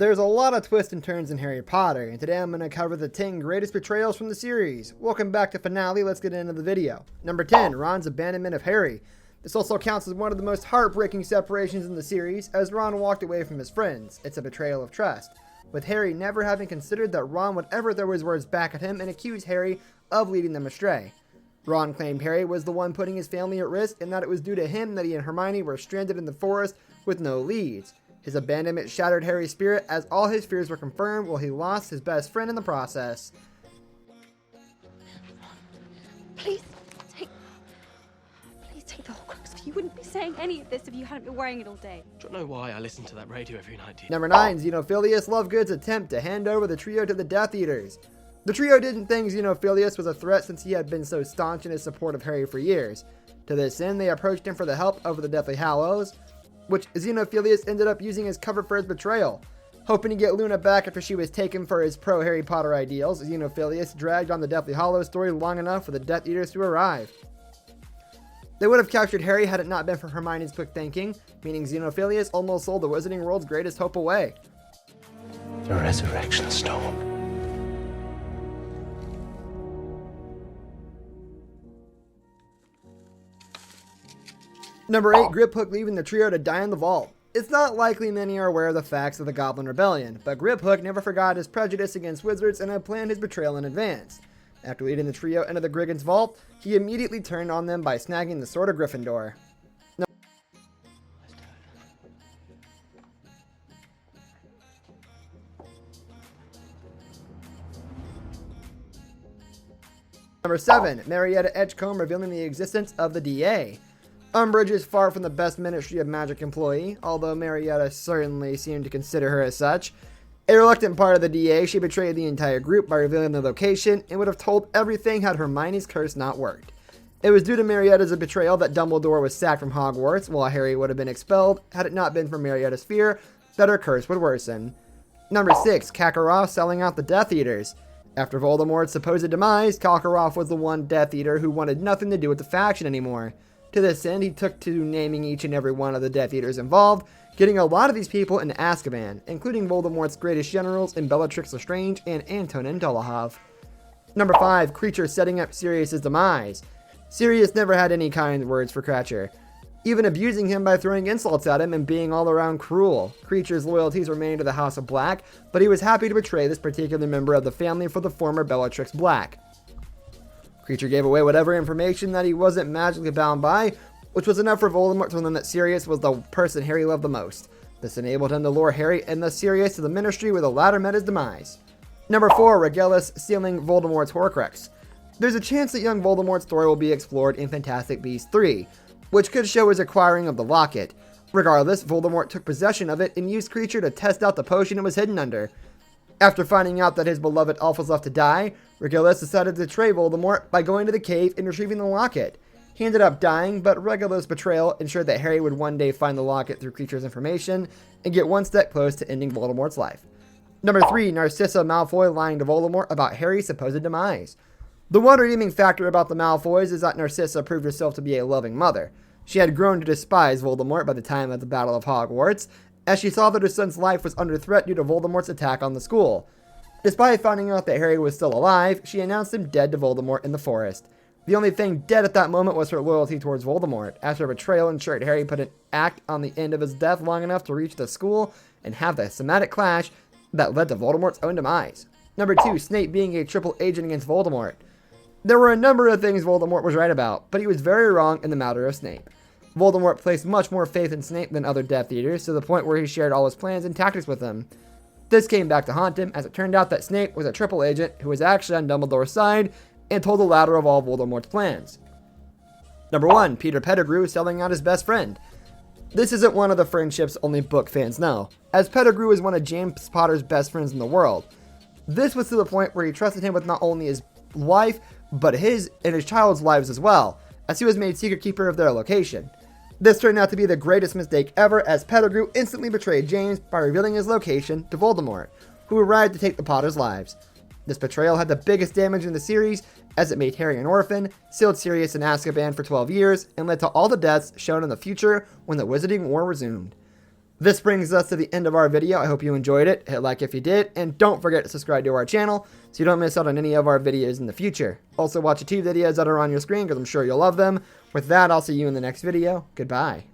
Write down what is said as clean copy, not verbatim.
There's a lot of twists and turns in Harry Potter, and today I'm going to cover the 10 greatest betrayals from the series. Welcome back to Finale, let's get into the video. Number 10, Ron's abandonment of Harry. This also counts as one of the most heartbreaking separations in the series, as Ron walked away from his friends. It's a betrayal of trust, with Harry never having considered that Ron would ever throw his words back at him and accuse Harry of leading them astray. Ron claimed Harry was the one putting his family at risk, and that it was due to him that he and Hermione were stranded in the forest with no leads. His abandonment shattered Harry's spirit, as all his fears were confirmed, while he lost his best friend in the process. Please take the horcrux. You wouldn't be saying any of this if you hadn't been wearing it all day. Don't know why I listen to that radio every night, do you? Number 9, Xenophilius Lovegood's attempt to hand over the trio to the Death Eaters. The trio didn't think Xenophilius was a threat since he had been so staunch in his support of Harry for years. To this end, they approached him for the help over the Deathly Hallows, which Xenophilius ended up using as cover for his betrayal. Hoping to get Luna back after she was taken for his pro-Harry Potter ideals, Xenophilius dragged on the Deathly Hallows story long enough for the Death Eaters to arrive. They would have captured Harry had it not been for Hermione's quick thinking, meaning Xenophilius almost sold the Wizarding World's greatest hope away. The Resurrection Stone. Number 8, Griphook leaving the trio to die in the vault. It's not likely many are aware of the facts of the Goblin Rebellion, but Griphook never forgot his prejudice against wizards and had planned his betrayal in advance. After leading the trio into the Griffin's vault, he immediately turned on them by snagging the Sword of Gryffindor. Number 7, Marietta Edgecombe revealing the existence of the DA. Umbridge is far from the best Ministry of Magic employee, although Marietta certainly seemed to consider her as such. A reluctant part of the DA, she betrayed the entire group by revealing their location and would have told everything had Hermione's curse not worked. It was due to Marietta's betrayal that Dumbledore was sacked from Hogwarts, while Harry would have been expelled had it not been for Marietta's fear that her curse would worsen. Number 6, Kakarot selling out the Death Eaters. After Voldemort's supposed demise, Kakarot was the one Death Eater who wanted nothing to do with the faction anymore. To this end, he took to naming each and every one of the Death Eaters involved, getting a lot of these people into Azkaban, including Voldemort's greatest generals in Bellatrix Lestrange and Antonin Dolohov. Number 5, Kreacher setting up Sirius's demise. Sirius never had any kind words for Kreacher, even abusing him by throwing insults at him and being all around cruel. Kreacher's loyalties remained to the House of Black, but he was happy to betray this particular member of the family for the former Bellatrix Black. Kreacher gave away whatever information that he wasn't magically bound by, which was enough for Voldemort to learn that Sirius was the person Harry loved the most. This enabled him to lure Harry and thus Sirius to the Ministry, where the latter met his demise. Number 4, Regelus stealing Voldemort's horcrux. There's a chance that young Voldemort's story will be explored in Fantastic Beasts 3, which could show his acquiring of the locket. Regardless, Voldemort took possession of it and used Kreacher to test out the potion it was hidden under. After finding out that his beloved elf was left to die, Regelus decided to betray Voldemort by going to the cave and retrieving the locket. He ended up dying, but Regulus' betrayal ensured that Harry would one day find the locket through Kreacher's information and get one step close to ending Voldemort's life. Number 3, Narcissa Malfoy lying to Voldemort about Harry's supposed demise. The one redeeming factor about the Malfoys is that Narcissa proved herself to be a loving mother. She had grown to despise Voldemort by the time of the Battle of Hogwarts, as she saw that her son's life was under threat due to Voldemort's attack on the school. Despite finding out that Harry was still alive, she announced him dead to Voldemort in the forest. The only thing dead at that moment was her loyalty towards Voldemort, as her betrayal ensured Harry put an act on the end of his death long enough to reach the school and have the somatic clash that led to Voldemort's own demise. Number 2, Snape being a triple agent against Voldemort. There were a number of things Voldemort was right about, but he was very wrong in the matter of Snape. Voldemort placed much more faith in Snape than other Death Eaters, to the point where he shared all his plans and tactics with him. This came back to haunt him, as it turned out that Snape was a triple agent who was actually on Dumbledore's side and told the latter of all Voldemort's plans. Number 1, Peter Pettigrew selling out his best friend. This isn't one of the friendships only book fans know, as Pettigrew is one of James Potter's best friends in the world. This was to the point where he trusted him with not only his wife, but his and his child's lives as well, as he was made secret keeper of their location. This turned out to be the greatest mistake ever, as Pettigrew instantly betrayed James by revealing his location to Voldemort, who arrived to take the Potters' lives. This betrayal had the biggest damage in the series, as it made Harry an orphan, sealed Sirius in Azkaban for 12 years, and led to all the deaths shown in the future when the Wizarding War resumed. This brings us to the end of our video. I hope you enjoyed it. Hit like if you did, and don't forget to subscribe to our channel so you don't miss out on any of our videos in the future. Also watch the 2 videos that are on your screen because I'm sure you'll love them. With that, I'll see you in the next video. Goodbye.